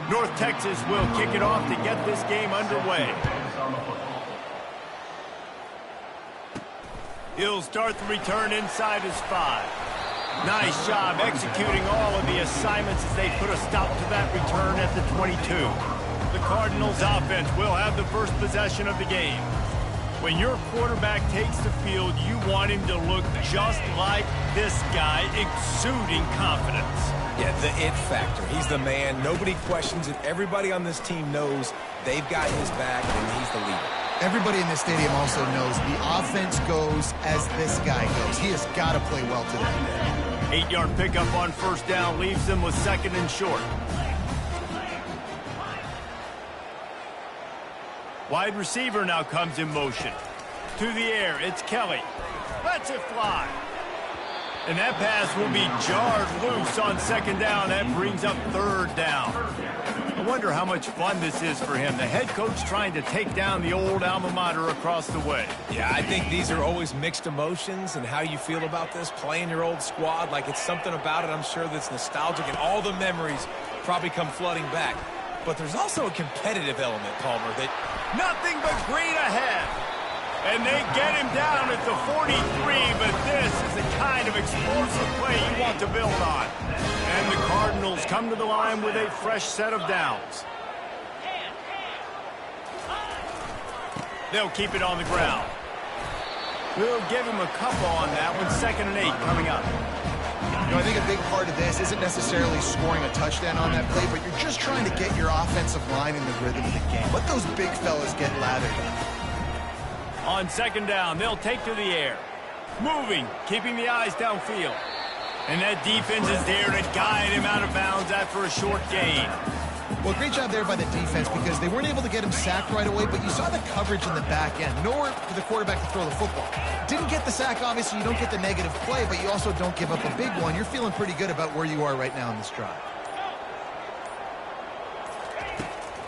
North Texas will kick it off to get this game underway. He'll start the return inside his 5. Nice job executing all of the assignments as they put a stop to that return at the 22. The Cardinals offense will have the first possession of the game. When your quarterback takes the field, you want him to look just like this guy, exuding confidence. Yeah, the it factor. He's the man. Nobody questions it. Everybody on this team knows they've got his back, and he's the leader. Everybody in this stadium also knows the offense goes as this guy goes. He has got to play well today. 8-yard pickup on first down leaves them with 2nd and short. Wide receiver now comes in motion. To the air, it's Kelly. Lets it fly. And that pass will be jarred loose on 2nd down. That brings up 3rd down. I wonder how much fun this is for him. The head coach trying to take down the old alma mater across the way. Yeah, I think these are always mixed emotions, and how you feel about this, playing your old squad, like it's something about it, I'm sure, that's nostalgic, and all the memories probably come flooding back. But there's also a competitive element, Palmer, that... Nothing but green ahead. And they get him down at the 43, but this is the kind of explosive play you want to build on. And the Cardinals come to the line with a fresh set of downs. They'll keep it on the ground. We'll give him a couple on that one. 2nd and 8 coming up. You know, I think a big part of this isn't necessarily scoring a touchdown on that play, but you're just trying to get your offensive line in the rhythm of the game. Let those big fellas get lathered up. On 2nd down, they'll take to the air. Moving, keeping the eyes downfield. And that defense is there to guide him out of bounds after a short gain. Well, great job there by the defense because they weren't able to get him sacked right away, but you saw the coverage in the back end. Nowhere for the quarterback to throw the football. Didn't get the sack, obviously. You don't get the negative play, but you also don't give up a big one. You're feeling pretty good about where you are right now in this drive.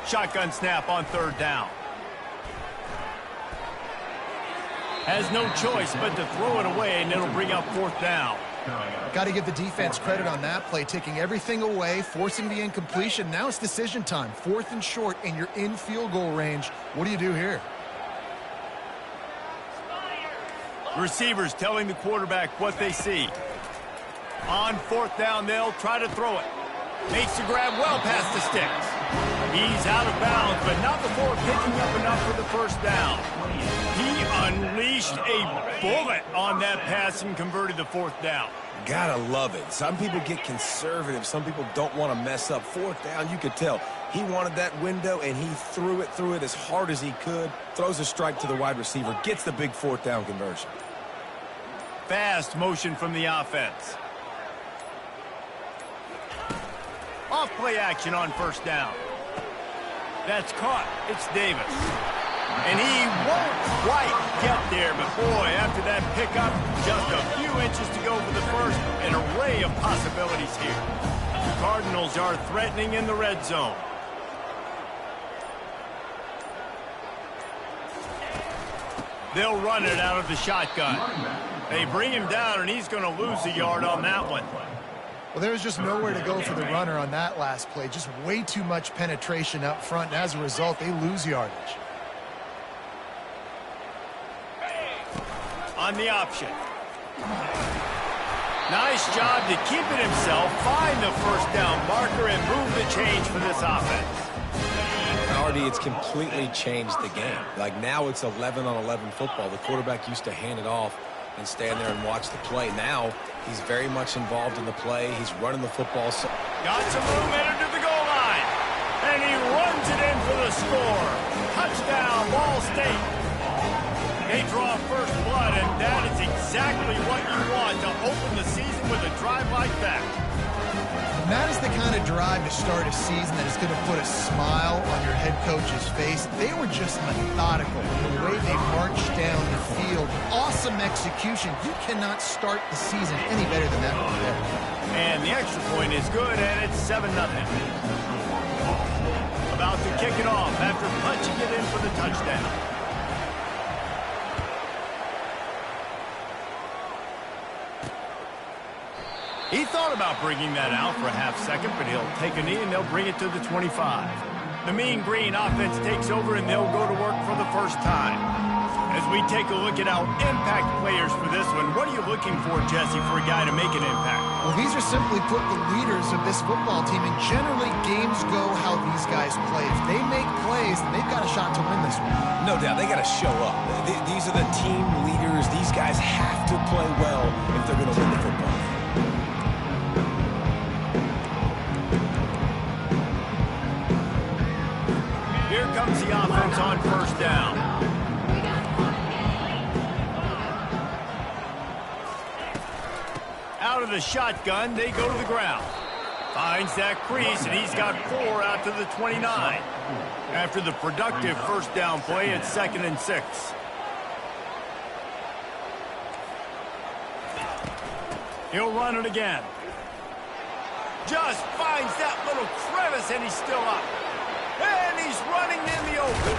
Shotgun snap on 3rd down. Has no choice but to throw it away, and it'll bring up 4th down. Got to give the defense credit on that play, taking everything away, forcing the incompletion. Now it's decision time. 4th and short, and you're in field goal range. What do you do here? Receivers telling the quarterback what they see. On 4th down, they'll try to throw it. Makes the grab well past the sticks. He's out of bounds, but not before picking up enough for the 1st down. He unleashed a bullet on that pass and converted the 4th down. Gotta love it. Some people get conservative. Some people don't want to mess up. 4th down, you could tell. He wanted that window, and he threw it as hard as he could. Throws a strike to the wide receiver. Gets the big 4th down conversion. Fast motion from the offense. Off play action on 1st down. That's caught. It's Davis. And he won't quite get there, but boy, after that pickup, just a few inches to go for the 1st. An array of possibilities here. The Cardinals are threatening in the red zone. They'll run it out of the shotgun. They bring him down, and he's going to lose a yard on that one. Well, there was just nowhere to go for the runner on that last play. Just way too much penetration up front, and as a result, they lose yardage. On the option. Nice job to keep it himself, find the 1st down marker, and move the change for this offense. Already, it's completely changed the game. Like, now it's 11-on-11 football. The quarterback used to hand it off and stand there and watch the play. Now, he's very much involved in the play. He's running the football. Got some room headed to the goal line. And he runs it in for the score. Touchdown, Ball State. They draw first blood, and that is exactly what you want to open the season with a drive like that. And that is the kind of drive to start a season that is going to put a smile on your head coach's face. They were just methodical in the way they marched down the field. Awesome execution. You cannot start the season any better than that right there. And the extra point is good, and it's 7-0. About to kick it off after punching it in for the touchdown. He thought about bringing that out for a half second, but he'll take a knee and they'll bring it to the 25. The Mean Green offense takes over and they'll go to work for the first time. As we take a look at our impact players for this one, what are you looking for, Jesse, for a guy to make an impact? Well, these are simply put the leaders of this football team, and generally games go how these guys play. If they make plays, then they've got a shot to win this one. No doubt, they got to show up. These are the team leaders. These guys have to play well if they're going to win the football. Here comes the offense on first down. Out of the shotgun, they go to the ground. Finds that crease, and he's got 4 out to the 29. After the productive first down play, it's 2nd and 6. He'll run it again. Just finds that little crevice, and he's still up. And he's running in the open.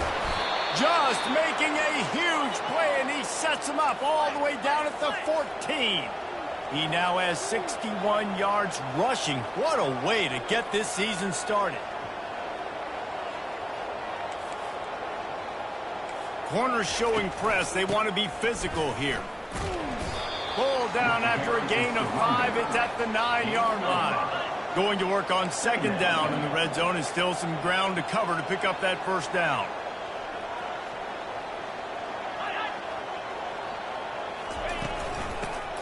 Just making a huge play, and he sets him up all the way down at the 14. He now has 61 yards rushing. What a way to get this season started. Corners showing press. They want to be physical here. Pulled down after a gain of 5. It's at the 9-yard line. Going to work on 2nd down in the red zone, and still some ground to cover to pick up that first down.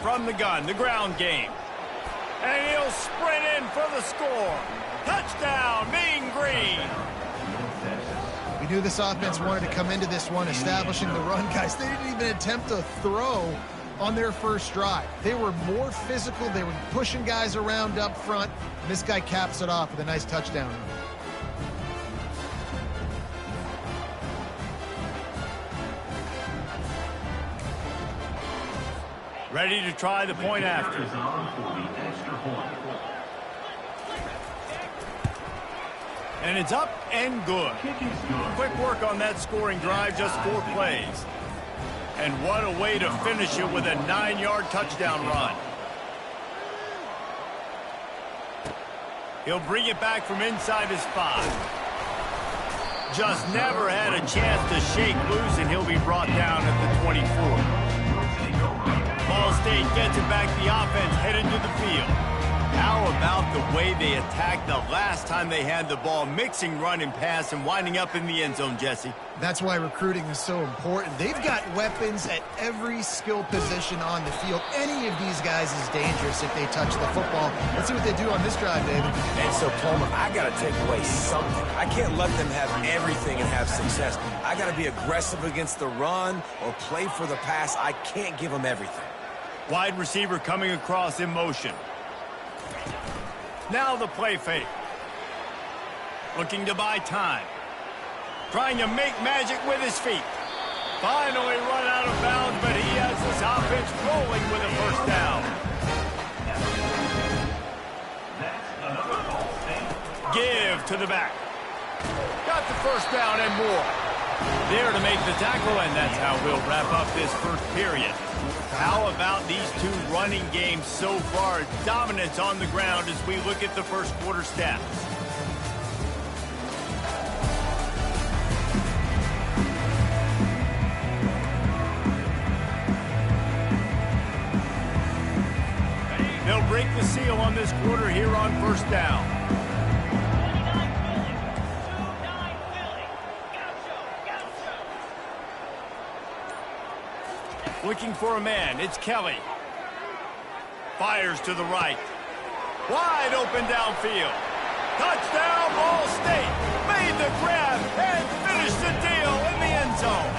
From the gun, the ground game. And he'll sprint in for the score. Touchdown, Mean Green. We knew this offense wanted to come into this one establishing the run, guys. They didn't even attempt to throw on their first drive. They were more physical. They were pushing guys around up front. And this guy caps it off with a nice touchdown. Ready to try the point after. And it's up and good. Quick work on that scoring drive, just 4 plays. And what a way to finish it with a 9-yard touchdown run. He'll bring it back from inside his 5. Just never had a chance to shake loose, and he'll be brought down at the 24. Ball State gets it back. The offense headed to the field. How about the way they attacked the last time they had the ball, mixing run and pass and winding up in the end zone, Jesse? That's why recruiting is so important. They've got weapons at every skill position on the field. Any of these guys is dangerous if they touch the football. Let's see what they do on this drive, David. And so, Palmer, I got to take away something. I can't let them have everything and have success. I got to be aggressive against the run or play for the pass. I can't give them everything. Wide receiver coming across in motion. Now the play fake. Looking to buy time. Trying to make magic with his feet. Finally run out of bounds, but he has this offense rolling with a first down. Give to the back. Got the first down and more. There to make the tackle, and that's how we'll wrap up this first period. How about these two running games so far? Dominance on the ground as we look at the first quarter stats. They'll break the seal on this quarter here on first down. Looking for a man. It's Kelly. Fires to the right. Wide open downfield. Touchdown, Ball State. Made the grab and finished the deal in the end zone.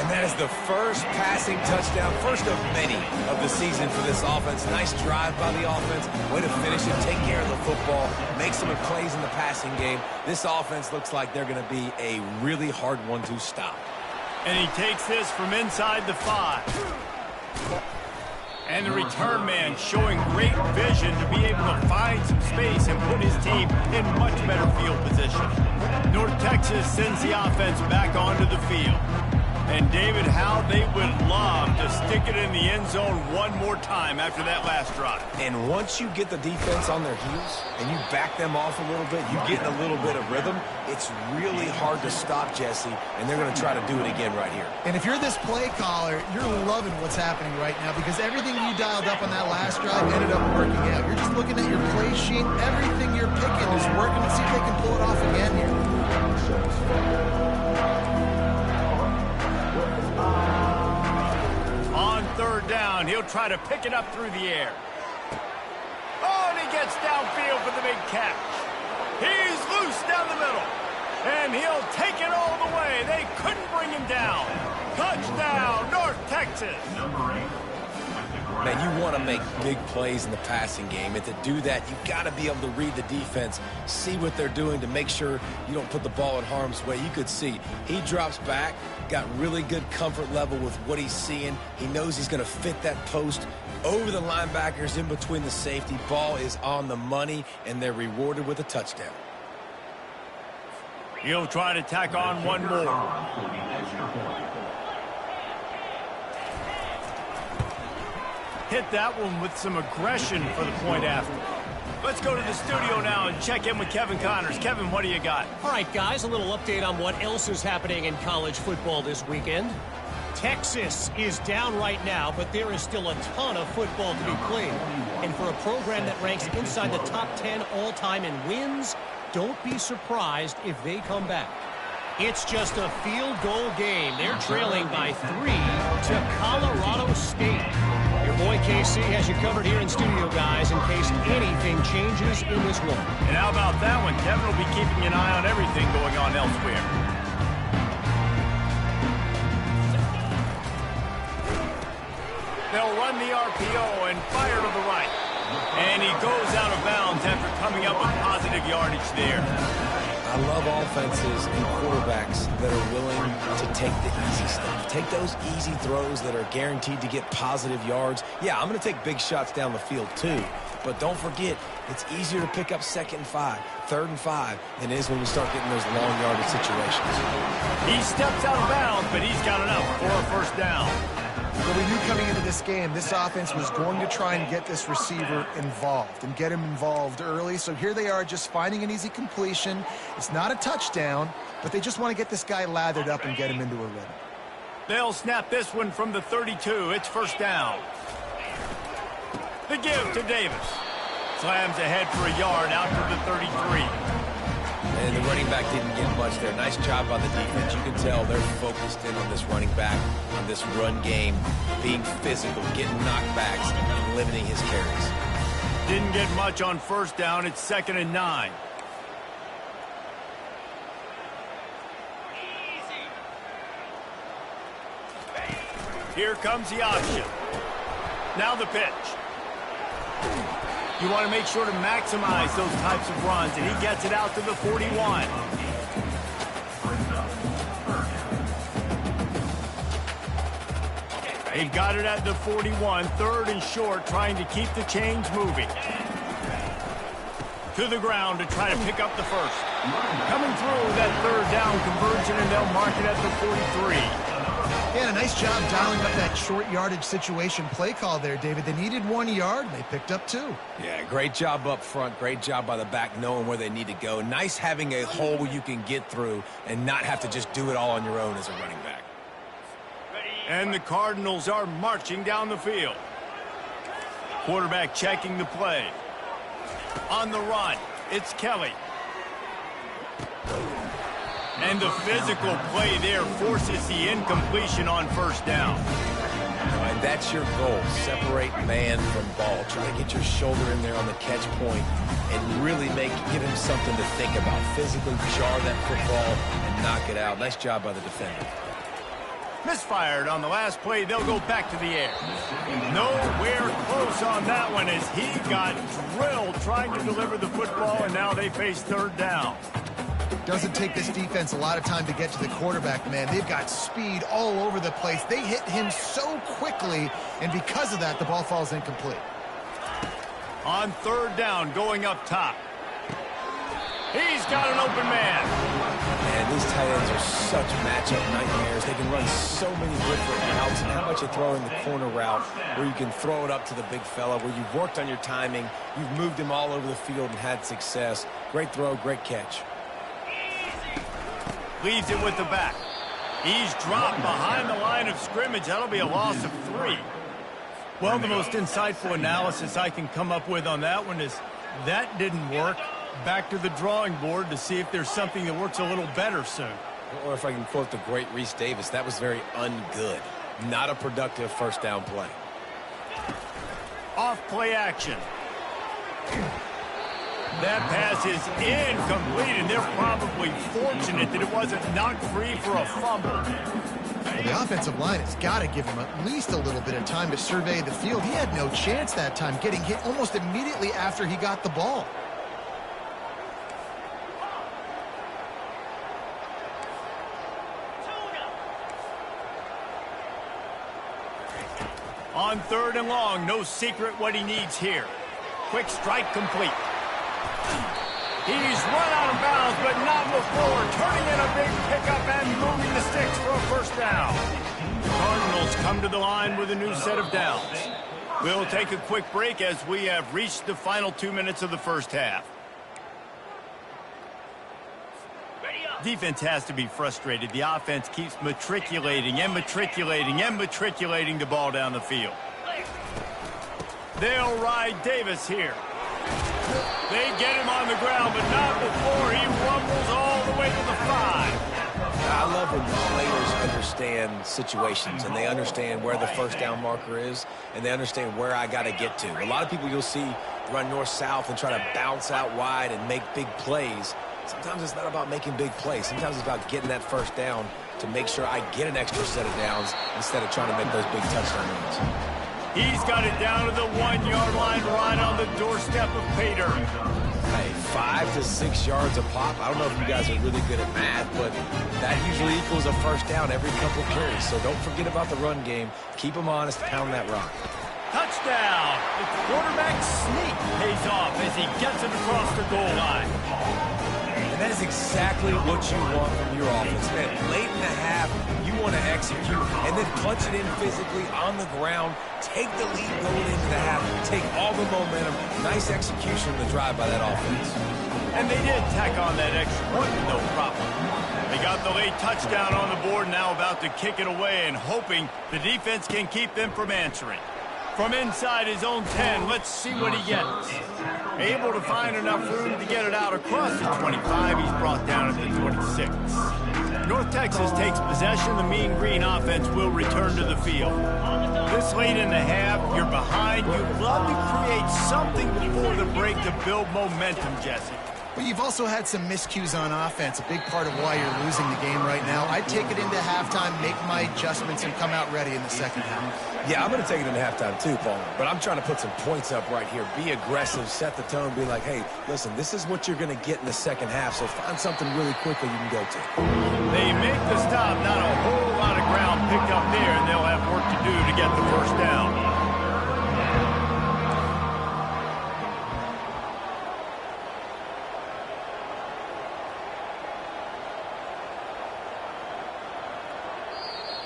And that is the first passing touchdown, first of many of the season for this offense. Nice drive by the offense. Way to finish it, take care of the football, make some plays in the passing game. This offense looks like they're going to be a really hard one to stop. And he takes this from inside the 5. And the return man showing great vision to be able to find some space and put his team in much better field position. North Texas sends the offense back onto the field. And David, how they would love to stick it in the end zone one more time after that last drive. And once you get the defense on their heels and you back them off a little bit, you get in a little bit of rhythm, it's really hard to stop, Jesse, and they're going to try to do it again right here. And if you're this play caller, you're loving what's happening right now because everything you dialed up on that last drive ended up working out. You're just looking at your play sheet. Everything you're picking is working. Let's see if they can pull it off again here. On third down, he'll try to pick it up through the air. Oh, and he gets downfield for the big catch. He's loose down the middle. And he'll take it all the way. They couldn't bring him down. Touchdown, North Texas. Man, you want to make big plays in the passing game, and to do that, you've got to be able to read the defense, see what they're doing to make sure you don't put the ball in harm's way. You could see he drops back, got really good comfort level with what he's seeing. He knows he's going to fit that post over the linebackers in between the safety. Ball is on the money, and they're rewarded with a touchdown. He'll try to tack on one more. Hit that one with some aggression for the point after. Let's go to the studio now and check in with Kevin Connors. Kevin, what do you got? All right, guys, a little update on what else is happening in college football this weekend. Texas is down right now, but there is still a ton of football to be played. And for a program that ranks inside the top 10 all-time in wins, don't be surprised if they come back. It's just a field goal game. They're trailing by 3 to Colorado State. Your boy KC has you covered here in studio, guys, in case anything changes in this one. And how about that one? Kevin will be keeping an eye on everything going on elsewhere. They'll run the RPO and fire to the right. And he goes out of bounds after coming up with positive yardage there. I love offenses and quarterbacks that are willing to take the easy stuff. Take those easy throws that are guaranteed to get positive yards. Yeah, I'm going to take big shots down the field too. But don't forget, it's easier to pick up 2nd and 5, 3rd and 5 than it is when we start getting those long yardage situations. He steps out of bounds, but he's got enough for a first down. Well, we knew coming into this game, this offense was going to try and get this receiver involved and get him involved early. So here they are just finding an easy completion. It's not a touchdown, but they just want to get this guy lathered up and get him into a rhythm. They'll snap this one from the 32. It's first down. The give to Davis. Slams ahead for a yard out to the 33. And the running back didn't get much there. Nice job by the defense. You can tell they're focused in on this running back, on this run game, being physical, getting knockbacks, and limiting his carries. Didn't get much on first down. It's 2nd and 9. Here comes the option. Now the pitch. You want to make sure to maximize those types of runs, and he gets it out to the 41. He got it at the 41, 3rd and short, trying to keep the chains moving. To the ground to try to pick up the first. Coming through that 3rd down conversion, and they'll mark it at the 43. Yeah, a nice job dialing up that short yardage situation play call there, David. They needed 1 yard, and they picked up 2. Yeah, great job up front. Great job by the back knowing where they need to go. Nice having a hole you can get through and not have to just do it all on your own as a running back. And the Cardinals are marching down the field. Quarterback checking the play. On the run, it's Kelly. And the physical play there forces the incompletion on first down. And that's your goal. Separate man from ball. Try to get your shoulder in there on the catch point and really give him something to think about. Physically jar that football and knock it out. Nice job by the defender. Misfired on the last play. They'll go back to the air. Nowhere close on that one as he got drilled trying to deliver the football, and now they face 3rd down. Doesn't take this defense a lot of time to get to the quarterback, man. They've got speed all over the place. They hit him so quickly, and because of that, the ball falls incomplete. On 3rd down, going up top. He's got an open man. And these tight ends are such matchup nightmares. They can run so many different routes, and how about you throw in the corner route where you can throw it up to the big fella, where you've worked on your timing, you've moved him all over the field and had success. Great throw, great catch. Leaves it with the back. He's dropped behind the line of scrimmage. That'll be a loss of 3. Well, the most insightful analysis I can come up with on that one is that didn't work. Back to the drawing board to see if there's something that works a little better soon. Or if I can quote the great Reese Davis, that was very ungood. Not a productive first down play. Off play action. That pass is incomplete, and they're probably fortunate that it wasn't knocked free for a fumble. Well, the offensive line has got to give him at least a little bit of time to survey the field. He had no chance that time, getting hit almost immediately after he got the ball. On 3rd and long, no secret what he needs here. Quick strike complete. He's run out of bounds, but not before. Turning in a big pickup and moving the sticks for a first down. The Cardinals come to the line with a new set of downs. We'll take a quick break as we have reached the final 2 minutes of the first half. Defense has to be frustrated. The offense keeps matriculating and matriculating and matriculating the ball down the field. They'll ride Davis here. They get him on the ground, but not before he rumbles all the way to the 5. I love when players understand situations and they understand where the first down marker is and they understand where I got to get to. A lot of people you'll see run north-south and try to bounce out wide and make big plays. Sometimes it's not about making big plays. Sometimes it's about getting that first down to make sure I get an extra set of downs instead of trying to make those big touchdown runs. He's got it down to the 1-yard line right on the doorstep of Pater. Hey, 5 to 6 yards a pop. I don't know if you guys are really good at math, but that usually equals a first down every couple carries. So don't forget about the run game. Keep them honest, pound that rock. Touchdown! The quarterback sneak pays off as he gets it across the goal line. And that is exactly what you want from your offense. Man, late in the half, you want to execute and then punch it in physically on the ground. Take the lead going into the half. Take all the momentum. Nice execution on the drive by that offense. And they did tack on that extra point with no problem. They got the late touchdown on the board, now about to kick it away and hoping the defense can keep them from answering. From inside his own 10, let's see what he gets. Able to find enough room to get it out across the 25. He's brought down at the 26. North Texas takes possession. The Mean Green offense will return to the field. This late in the half, you're behind. You'd love to create something before the break to build momentum, Jesse. But you've also had some miscues on offense, a big part of why you're losing the game right now. I'd take it into halftime, make my adjustments, and come out ready in the second half. Yeah, I'm going to take it into halftime too, Paul. But I'm trying to put some points up right here. Be aggressive, set the tone, be like, hey, listen, this is what you're going to get in the second half, so find something really quickly you can go to. They make the stop, not a whole lot of ground picked up there, and they'll have work to do to get the first down.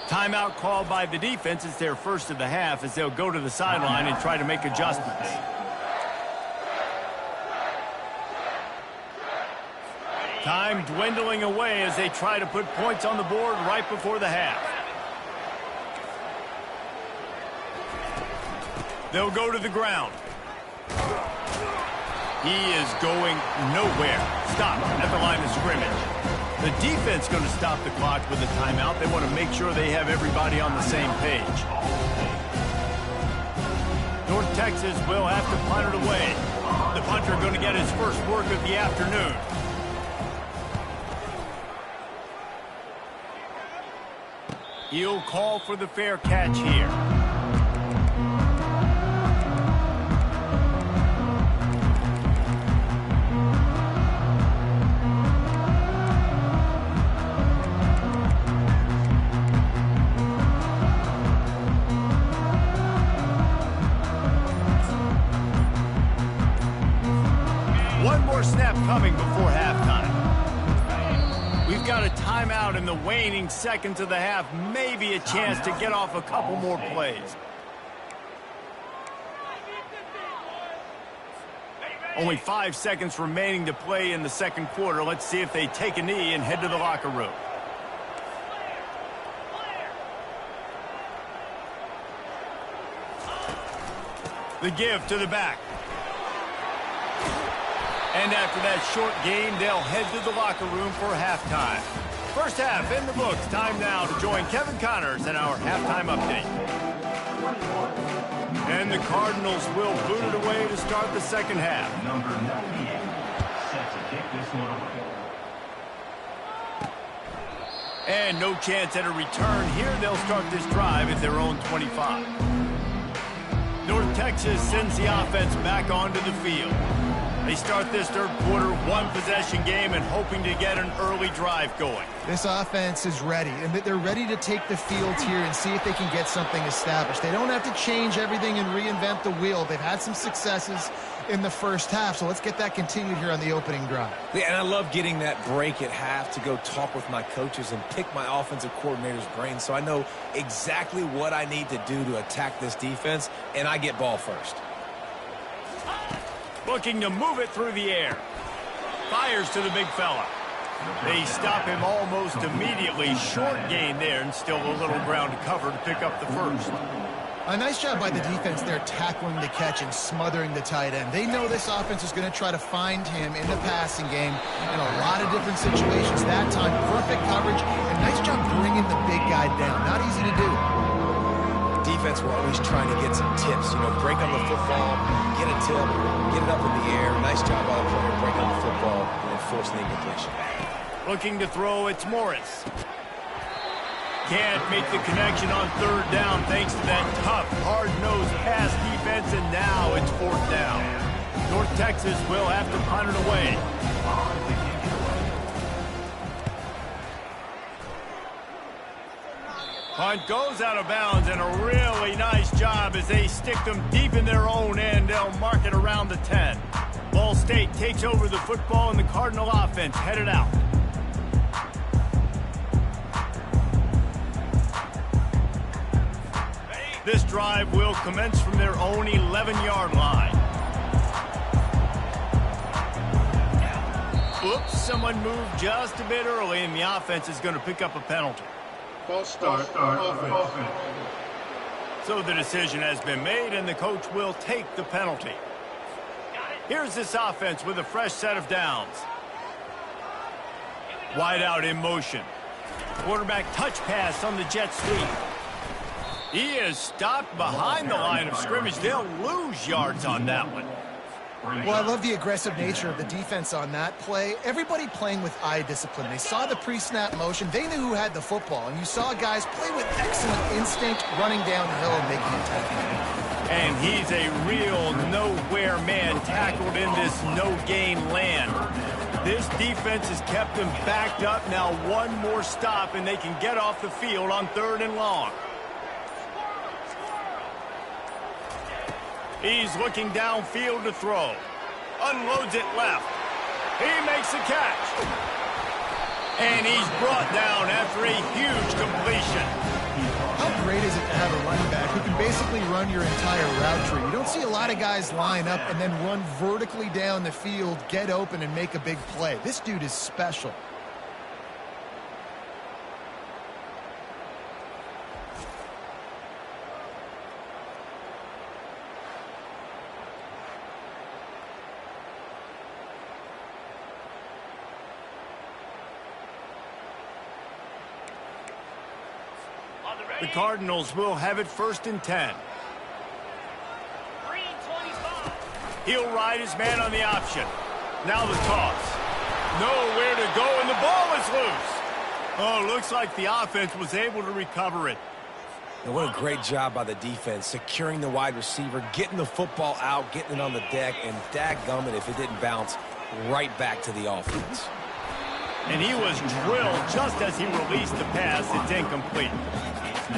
Timeout called by the defense. It's their first of the half as they'll go to the sideline and try to make adjustments. Time dwindling away as they try to put points on the board right before the half. They'll go to the ground. He is going nowhere. Stop at the line of scrimmage. The defense going to stop the clock with a timeout. They want to make sure they have everybody on the same page. North Texas will have to punt it away. The punter going to get his first work of the afternoon. He'll call for the fair catch here. One more snap coming before halftime. We've got timeout in the waning seconds of the half. Maybe a chance to get off a couple more plays. Only 5 seconds remaining to play in the second quarter. Let's see if they take a knee and head to the locker room. The give to the back. And after that short game, they'll head to the locker room for halftime. First half in the books. Time now to join Kevin Connors in our halftime update. And the Cardinals will boot it away to start the second half. Number 98, set to kick this one away. And no chance at a return here. They'll start this drive at their own 25. North Texas sends the offense back onto the field. They start this third quarter, one-possession game, and hoping to get an early drive going. This offense is ready, and they're ready to take the field here and see if they can get something established. They don't have to change everything and reinvent the wheel. They've had some successes in the first half, so let's get that continued here on the opening drive. Yeah, and I love getting that break at half to go talk with my coaches and pick my offensive coordinator's brain so I know exactly what I need to do to attack this defense, and I get ball first. Looking to move it through the air. Fires to the big fella. They stop him almost immediately. Short gain there, and still a little ground to cover to pick up the first. A nice job by the defense there tackling the catch and smothering the tight end. They know this offense is going to try to find him in the passing game in a lot of different situations. That time, perfect coverage, and nice job bringing the big guy down. Not easy to do. Defense, we're always trying to get some tips, break on the football, get a tip, get it up in the air. Nice job by the player, break on the football, and force the incompletion. Looking to throw, it's Morris. Can't make the connection on third down thanks to that tough, hard-nosed pass defense, and now it's fourth down. North Texas will have to punt it away. Punt goes out of bounds, and a really nice job as they stick them deep in their own end. They'll mark it around the 10. Ball State takes over the football, and the Cardinal offense headed out. This drive will commence from their own 11-yard line. Oops, someone moved just a bit early, and the offense is going to pick up a penalty. False start offense. So the decision has been made, and the coach will take the penalty. Here's this offense with a fresh set of downs. Wide out in motion. Quarterback touch pass on the jet sweep. He is stopped behind the line of scrimmage. They'll lose yards on that one. Well, I love the aggressive nature of the defense on that play. Everybody playing with eye discipline. They saw the pre-snap motion. They knew who had the football. And you saw guys play with excellent instinct, running downhill and making a tackle. And he's a real nowhere man tackled in this no-gain land. This defense has kept them backed up. Now one more stop, and they can get off the field on 3rd and long. He's looking downfield to throw. Unloads it left. He makes the catch. And he's brought down after a huge completion. How great is it to have a running back who can basically run your entire route tree? You don't see a lot of guys line up and then run vertically down the field, get open, and make a big play. This dude is special. The Cardinals will have it 1st and 10. He'll ride his man on the option. Now the toss. Nowhere to go, and the ball is loose. Oh, looks like the offense was able to recover it. And what a great job by the defense, securing the wide receiver, getting the football out, getting it on the deck, and dadgummit if it didn't bounce right back to the offense. And he was drilled just as he released the pass. It's incomplete.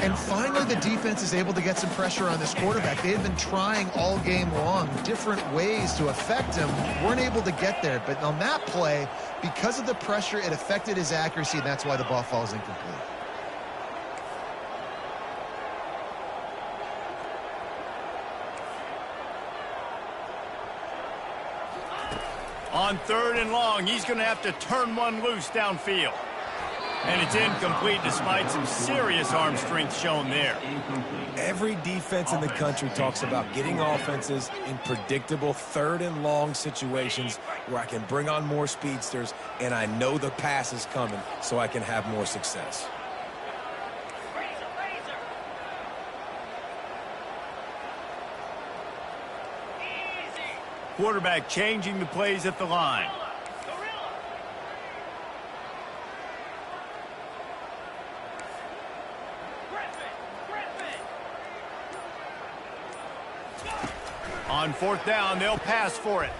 And finally, the defense is able to get some pressure on this quarterback. They had been trying all game long different ways to affect him. Weren't able to get there. But on that play, because of the pressure, it affected his accuracy, and that's why the ball falls incomplete. On 3rd and long, he's going to have to turn one loose downfield. And it's incomplete despite some serious arm strength shown there. Every defense in the country talks about getting offenses in predictable 3rd and long situations where I can bring on more speedsters and I know the pass is coming so I can have more success. Quarterback changing the plays at the line. On 4th down, they'll pass for it.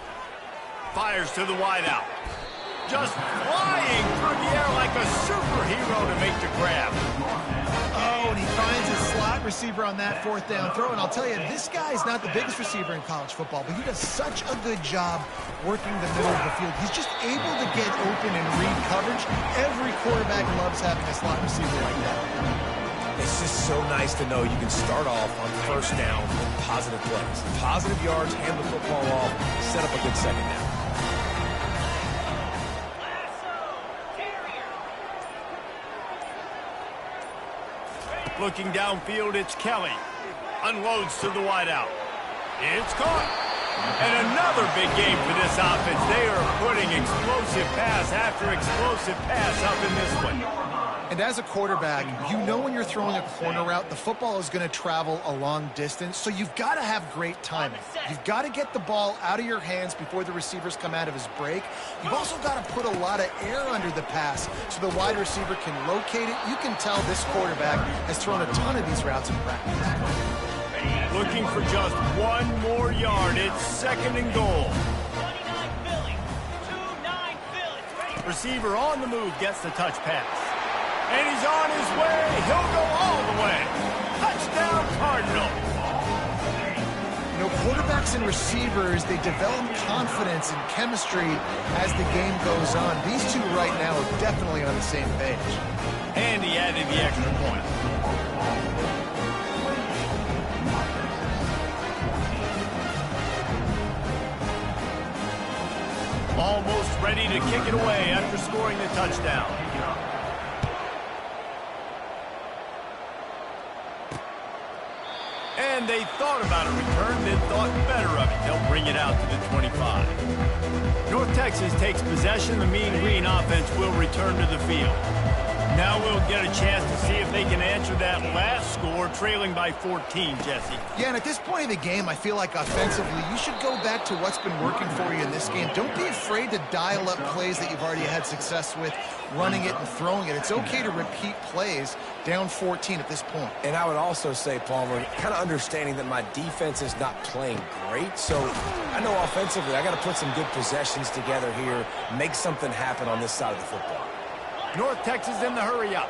Fires to the wideout. Just flying through the air like a superhero to make the grab. Oh, and he finds his slot receiver on that 4th down throw. And I'll tell you, this guy's not the biggest receiver in college football, but he does such a good job working the middle of the field. He's just able to get open and read coverage. Every quarterback loves having a slot receiver like that. It's just so nice to know you can start off on 1st down with positive plays. Positive yards, hand the football off, set up a good 2nd down. Looking downfield, it's Kelly. Unloads to the wideout. It's caught. And another big game for this offense. They are putting explosive pass after explosive pass up in this one. And as a quarterback, you know when you're throwing a corner route, the football is going to travel a long distance, so you've got to have great timing. You've got to get the ball out of your hands before the receivers come out of his break. You've also got to put a lot of air under the pass so the wide receiver can locate it. You can tell this quarterback has thrown a ton of these routes in practice. Looking for just one more yard. It's 2nd and goal. Receiver on the move gets the touch pass. And he's on his way. He'll go all the way. Touchdown, Cardinal. You know, quarterbacks and receivers, they develop confidence and chemistry as the game goes on. These two right now are definitely on the same page. And he added the extra point. Almost ready to kick it away after scoring the touchdown. And they thought about a return, then thought better of it. They'll bring it out to the 25. North Texas takes possession. The Mean Green offense will return to the field. Now we'll get a chance to see if they can answer that last score, trailing by 14, Jesse. Yeah, and at this point of the game, I feel like offensively, you should go back to what's been working for you in this game. Don't be afraid to dial up plays that you've already had success with, running it and throwing it. It's okay to repeat plays down 14 at this point. And I would also say, Palmer, kind of understanding that my defense is not playing great, so I know offensively I got to put some good possessions together here, make something happen on this side of the football. North Texas in the hurry up.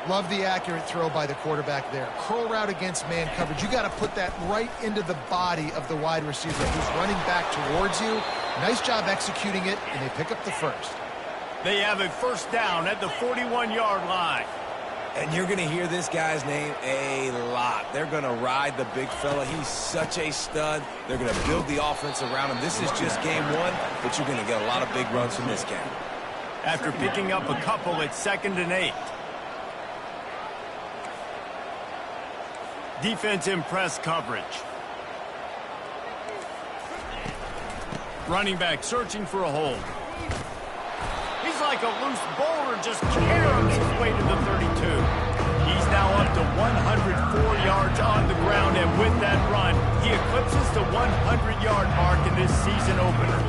Love the accurate throw by the quarterback there. Curl route against man coverage. You got to put that right into the body of the wide receiver who's running back towards you. Nice job executing it, and they pick up the first. They have a 1st down at the 41-yard line. And you're going to hear this guy's name a lot. They're going to ride the big fella. He's such a stud. They're going to build the offense around him. This is just game 1, but you're going to get a lot of big runs from this guy. After picking up a couple, it's 2nd and 8. Defense in press coverage. Running back searching for a hold. He's like a loose boulder, just carries his way to the 32. He's now up to 104 yards on the ground, and with that run, he eclipses the 100-yard mark in this season opener.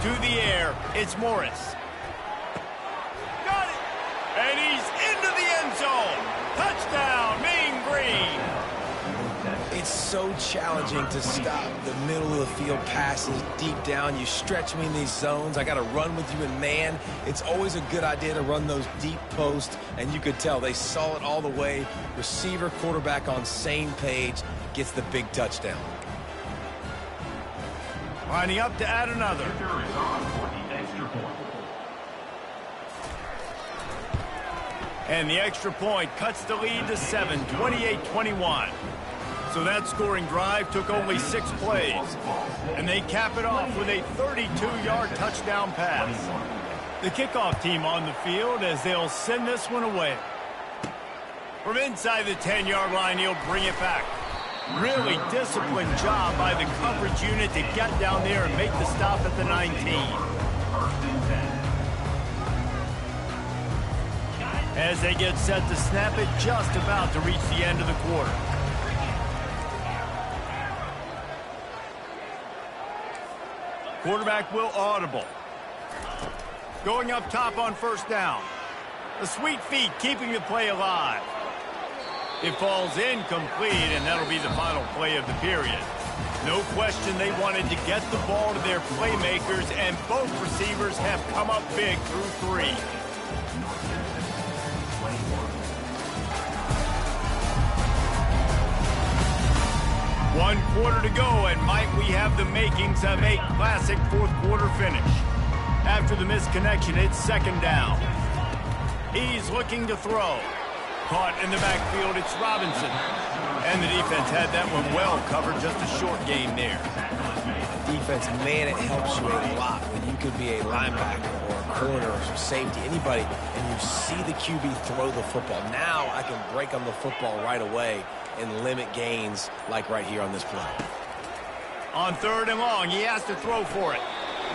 To the air, it's Morris. Got it! And he's into the end zone. Touchdown, Mean Green. It's so challenging to stop the middle of the field passes deep down. You stretch me in these zones. I got to run with you in man. It's always a good idea to run those deep posts, and you could tell they saw it all the way. Receiver, quarterback on same page, gets the big touchdown. Lining up to add another. And the extra point cuts the lead to 7, 28-21. So that scoring drive took only 6 plays. And they cap it off with a 32-yard touchdown pass. The kickoff team on the field as they'll send this one away. From inside the 10-yard line, he'll bring it back. Really disciplined job by the coverage unit to get down there and make the stop at the 19. As they get set to snap it, just about to reach the end of the quarter. Quarterback will audible. Going up top on first down. The sweet feet keeping the play alive. It falls incomplete, and that'll be the final play of the period. No question they wanted to get the ball to their playmakers, and both receivers have come up big through 3. One quarter to go, and might we have the makings of a classic fourth quarter finish. After the misconnection, it's second down. He's looking to throw. Caught in the backfield, it's Robinson. And the defense had that one well covered, just a short game there. Defense, man, it helps you a lot when you could be a linebacker or a corner or some safety, anybody, and you see the QB throw the football. Now I can break on the football right away and limit gains like right here on this play. On 3rd and long, he has to throw for it.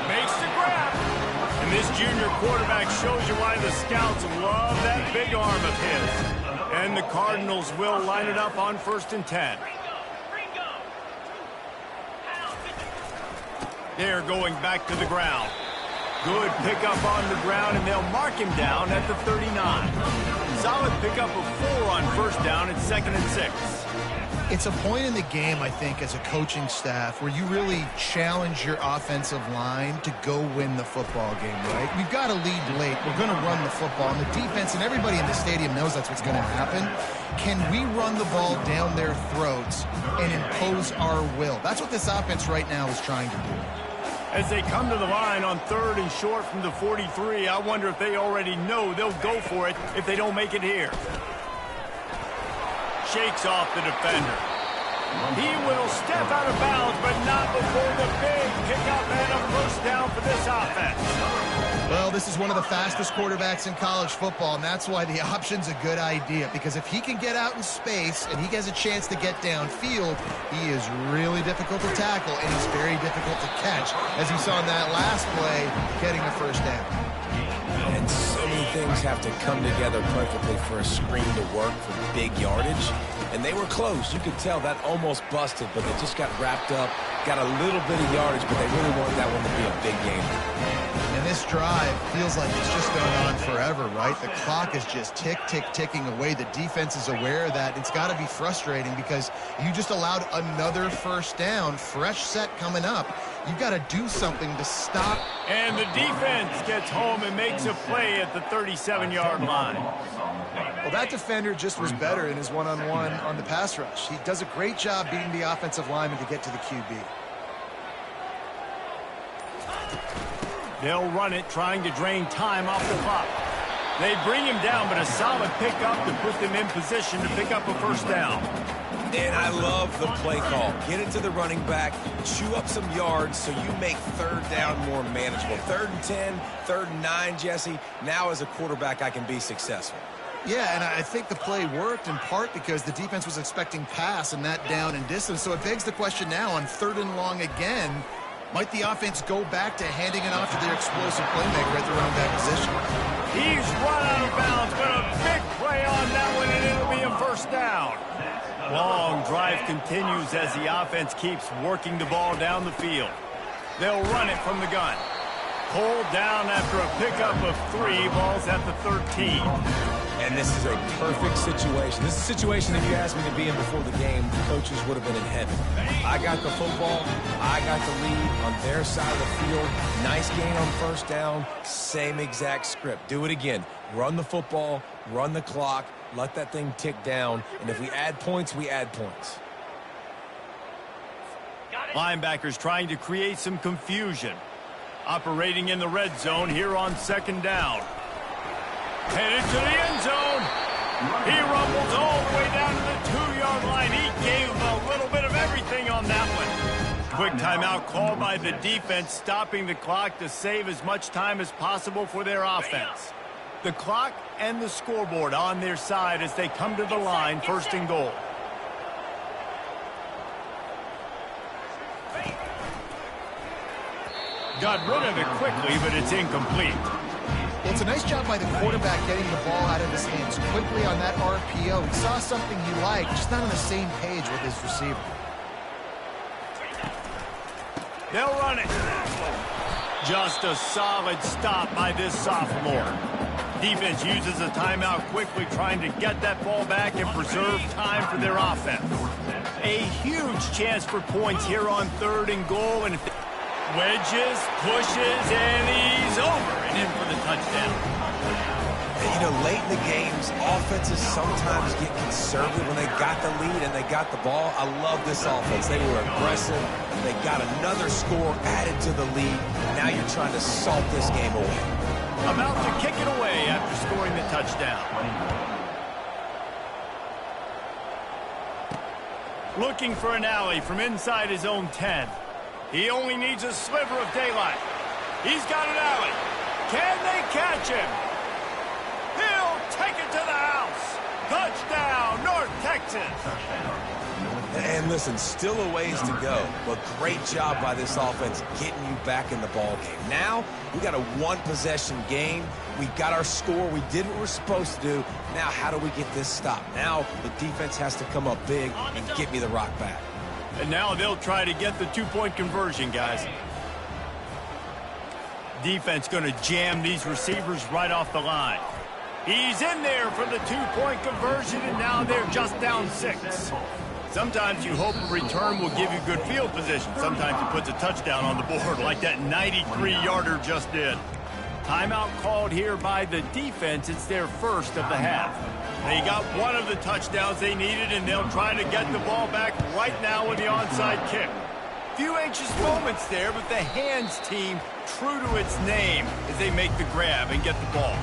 Makes the grab. And this junior quarterback shows you why the scouts love that big arm of his. And the Cardinals will line it up on 1st and 10. They're going back to the ground. Good pickup on the ground, and they'll mark him down at the 39. Solid pickup of 4 on first down at 2nd and 6. It's a point in the game, I think, as a coaching staff where you really challenge your offensive line to go win the football game, right? We've got to lead late. We're going to run the football. And the defense and everybody in the stadium knows that's what's going to happen. Can we run the ball down their throats and impose our will? That's what this offense right now is trying to do. As they come to the line on 3rd and short from the 43, I wonder if they already know they'll go for it if they don't make it here. Shakes off the defender. He will step out of bounds, but not before the big pickup and a first down for this offense. Well, this is one of the fastest quarterbacks in college football, and that's why the option's a good idea, because if he can get out in space and he has a chance to get downfield, he is really difficult to tackle, and he's very difficult to catch, as you saw in that last play, getting a first down. And so many things have to come together perfectly for a screen to work for big yardage. And they were close. You could tell that almost busted, but they just got wrapped up, got a little bit of yardage, but they really wanted that one to be a big game. And this drive feels like it's just going on forever, right? The clock is just ticking away. The defense is aware of that. It's got to be frustrating because you just allowed another first down, fresh set coming up. You've got to do something to stop. And the defense gets home and makes a play at the 37-yard line. Well, that defender just was better in his one-on-one on the pass rush. He does a great job beating the offensive lineman to get to the QB. They'll run it, trying to drain time off the clock. They bring him down, but a solid pickup to put them in position to pick up a first down. And I love the play call. Get it to the running back, chew up some yards so you make 3rd down more manageable. 3rd and 10, 3rd and 9, Jesse. Now as a quarterback, I can be successful. Yeah, and I think the play worked in part because the defense was expecting pass and that down and distance. So it begs the question now on 3rd and long again, might the offense go back to handing it off to their explosive playmaker at the running back position? He's run out of bounds, but a big play on that one, and it'll be a first down. Long drive continues as the offense keeps working the ball down the field. They'll run it from the gun. Pulled down after a pickup of 3, balls at the 13. And this is a perfect situation. This is a situation, if you asked me to be in before the game, the coaches would have been in heaven. I got the football. I got the lead on their side of the field. Nice gain on first down. Same exact script. Do it again. Run the football, run the clock, let that thing tick down, and if we add points, we add points. Linebackers trying to create some confusion. Operating in the red zone here on second down. Headed to the end zone. He rumbles all the way down to the 2-yard line. He gave him a little bit of everything on that one. Quick timeout called by the defense, stopping the clock to save as much time as possible for their offense. The clock and the scoreboard on their side as they come to the line, first and goal. Got rid of it quickly, but it's incomplete. It's a nice job by the quarterback getting the ball out of his hands quickly on that RPO. He saw something he liked, just not on the same page with his receiver. They'll run it. Just a solid stop by this sophomore. Defense uses a timeout quickly, trying to get that ball back and preserve time for their offense. A huge chance for points here on third and goal. And wedges, pushes, and he's over and in for the touchdown. And, you know, late in the games, offenses sometimes get conservative when they got the lead and they got the ball. I love this offense. They were aggressive. They got another score added to the lead. Now you're trying to salt this game away. About to kick it away after scoring the touchdown. Looking for an alley from inside his own 10. He only needs a sliver of daylight. He's got an alley. Can they catch him? He'll take it to the house. Touchdown, North Texas. And listen, still a ways to go, but great job by this offense getting you back in the ball game. Now, we got a one-possession game. We got our score. We did what we're supposed to do. Now, how do we get this stopped? Now, the defense has to come up big and get me the rock back. And now they'll try to get the two-point conversion, guys. Defense going to jam these receivers right off the line. He's in there for the two-point conversion, and now they're just down 6. Sometimes you hope a return will give you good field position. Sometimes it puts a touchdown on the board like that 93-yarder just did. Timeout called here by the defense. It's their first of the half. They got one of the touchdowns they needed, and they'll try to get the ball back right now with the onside kick. Few anxious moments there, but the hands team true to its name as they make the grab and get the ball.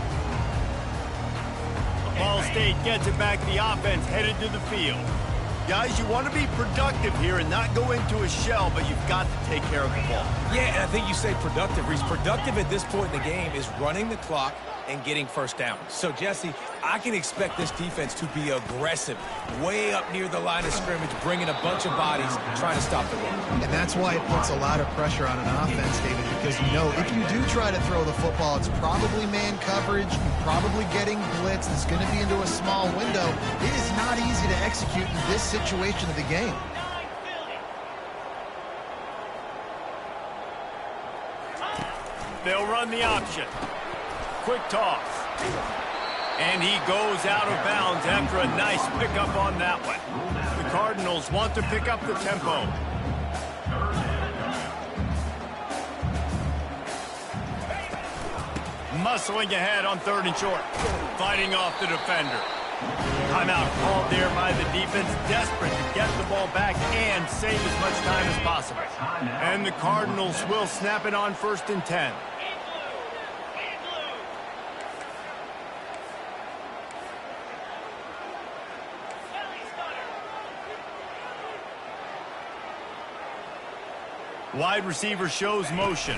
Ball State gets it back. The offense headed to the field. Guys, you want to be productive here and not go into a shell, but you've got to take care of the ball. Yeah, and I think you say productive. Reese, productive at this point in the game is running the clock and getting first down. So, Jesse, I can expect this defense to be aggressive, way up near the line of scrimmage, bringing a bunch of bodies, trying to stop the run. And that's why it puts a lot of pressure on an offense, David, because you know if you do try to throw the football, it's probably man coverage, you're probably getting blitz, it's going to be into a small window. It is not easy to execute in this situation of the game. They'll run the option. Quick toss. And he goes out of bounds after a nice pickup on that one. The Cardinals want to pick up the tempo. Muscling ahead on third and short. Fighting off the defender. Timeout called there by the defense, desperate to get the ball back and save as much time as possible. And the Cardinals will snap it on first and 10. Wide receiver shows motion.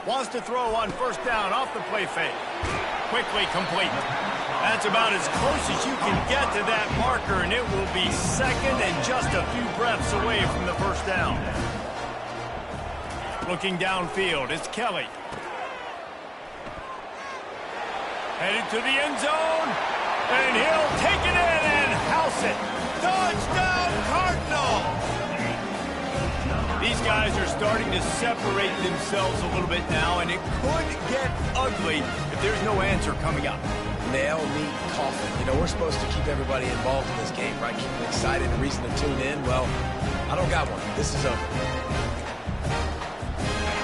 Wants to throw on first down off the play fake. Quickly complete. That's about as close as you can get to that marker, and it will be second and just a few breaths away from the first down. Looking downfield, it's Kelly. Headed to the end zone, and he'll take it in and house it. Touchdown, Cardinals! These guys are starting to separate themselves a little bit now, and it could get ugly if there's no answer coming up. nail, meat, coffin. You know, we're supposed to keep everybody involved in this game, right? Keep them excited, a reason to tune in. Well, I don't got one. This is over.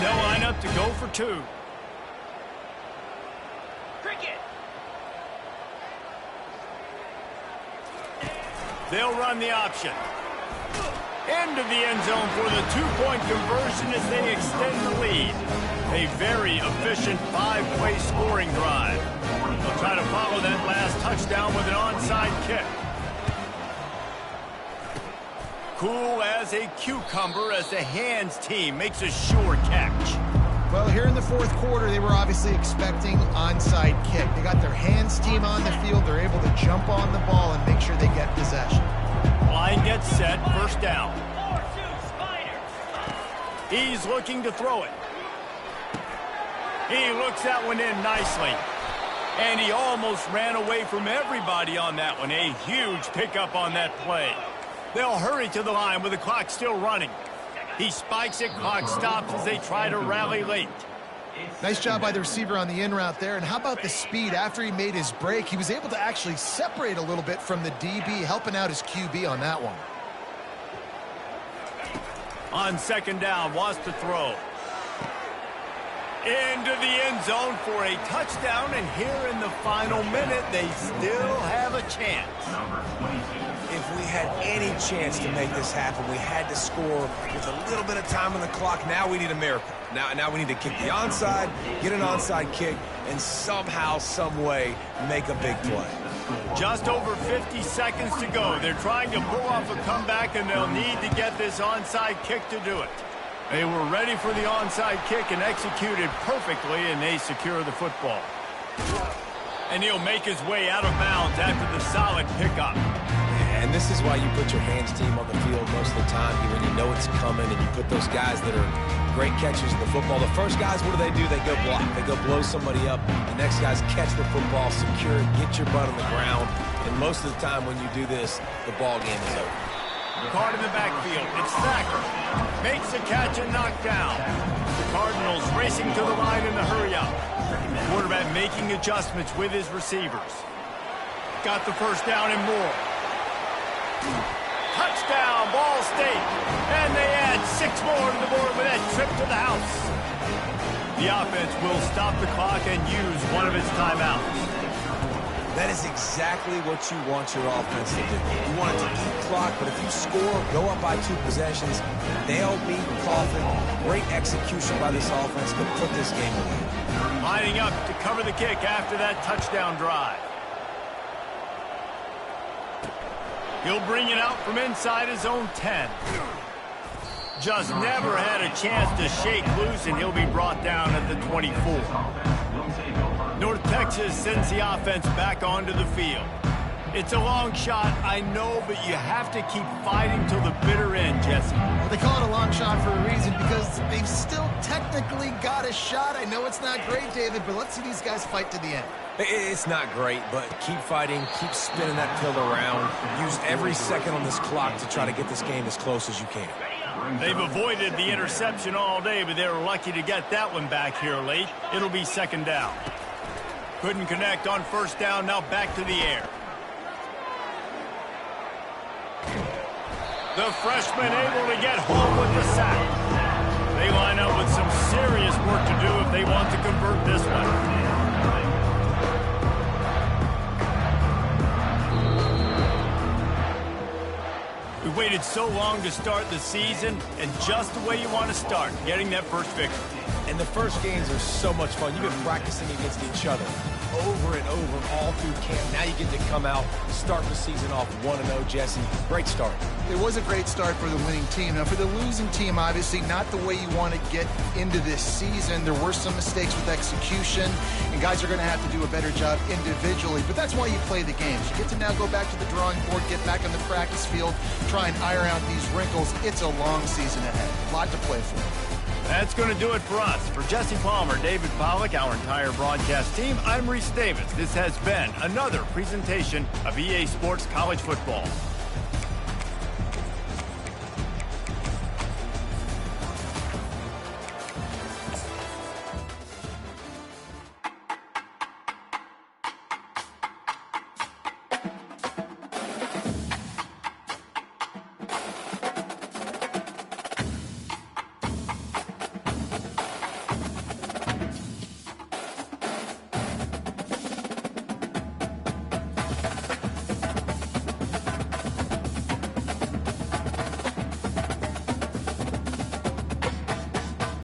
They'll line up to go for two. They'll run the option. Into the end zone for the two-point conversion as they extend the lead. A very efficient five-play scoring drive. They'll try to follow that last touchdown with an onside kick. Cool as a cucumber as the hands team makes a sure catch. Well, here in the fourth quarter, they were obviously expecting onside kick. They got their hands team on the field. They're able to jump on the ball and make sure they get possession. Line gets set, first down. He's looking to throw it. He looks that one in nicely. And he almost ran away from everybody on that one. A huge pickup on that play. They'll hurry to the line with the clock still running. He spikes it, clock stops as they try to rally late. Nice job by the receiver on the in route there. And how about the speed? After he made his break, he was able to actually separate a little bit from the DB, helping out his QB on that one. On second down, wants to throw. Into the end zone for a touchdown, and here in the final minute, they still have a chance. If we had any chance to make this happen, we had to score with a little bit of time on the clock. Now we need a miracle. Now we need to kick the onside, get an onside kick, and somehow, some way, make a big play. Just over 50 seconds to go. They're trying to pull off a comeback, and they'll need to get this onside kick to do it. They were ready for the onside kick and executed perfectly, and they secure the football. And he'll make his way out of bounds after the solid pickup. And this is why you put your hands team on the field most of the time, when you know it's coming, and you put those guys that are great catchers of the football. The first guys, what do? They go block. They go blow somebody up. The next guys catch the football, secure it, get your butt on the ground. And most of the time when you do this, the ball game is over. Card in the backfield. It's Thacker. Makes the catch and knocked down. The Cardinals racing to the line in the hurry-up. Quarterback making adjustments with his receivers. Got the first down and more. Touchdown, Ball State. And they add 6 more to the board with that trip to the house. The offense will stop the clock and use one of its timeouts. That is exactly what you want your offense to do. You want it to eat clock, but if you score, go up by 2 possessions, nail, beat, coffin. Great execution by this offense to put this game away. Lining up to cover the kick after that touchdown drive. He'll bring it out from inside his own 10. Just never had a chance to shake loose, and he'll be brought down at the 24. North Texas sends the offense back onto the field. It's a long shot, I know, but you have to keep fighting till the bitter end, Jesse. Well, they call it a long shot for a reason, because they've still technically got a shot. I know it's not great, David, but let's see these guys fight to the end. It's not great, but keep fighting, keep spinning that pill around. Use every second on this clock to try to get this game as close as you can. They've avoided the interception all day, but they were lucky to get that one back here late. It'll be second down. Couldn't connect on first down, now back to the air. The freshman able to get home with the sack. They line up with some serious work to do if they want to convert this one. We waited so long to start the season, and just the way you want to start, getting that first victory. And the first games are so much fun. You've been practicing against each other over and over all through camp. Now you get to come out, start the season off 1-0, Jesse. Great start. It was a great start for the winning team. Now, for the losing team, obviously not the way you want to get into this season. There were some mistakes with execution, and guys are going to have to do a better job individually. But that's why you play the games. You get to now go back to the drawing board, get back on the practice field, try and iron out these wrinkles. It's a long season ahead. A lot to play for. That's going to do it for us. For Jesse Palmer, David Pollack, our entire broadcast team, I'm Reese Davis. This has been another presentation of EA Sports College Football.